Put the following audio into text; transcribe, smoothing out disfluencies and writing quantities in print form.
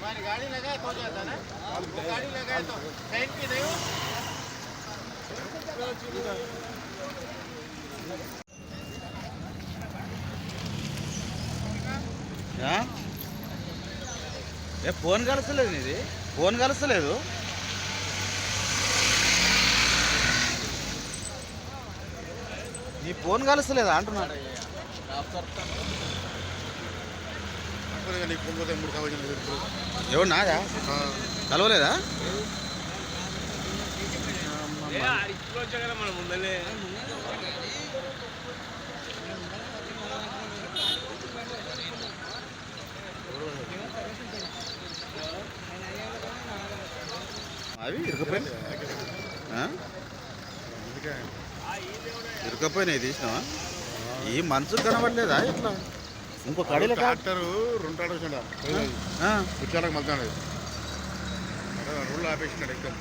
तुम्हारी गाड़ी लगाए तो जाता ना, वो गाड़ी लगाए तो फैन की नहीं हो। ఏ ఫోన్ కలుస్తలేదు నీది, ఫోన్ కలుస్తలేదు. నీ ఫోన్ కలుస్తలేదా అంటున్నాడు. ఎవరు నాదా కలవలేదా? అవి ఇరుకపోయినాయి తీసినావా? ఈ మనసు కనబడలేదా ఇట్లా? ఇంకో కడీలో ట్రాక్టర్ రెండు ఆడేసాడు ఇట్లా మళ్తాడు రోడ్లు ఆపేసినాడు ఎక్కడ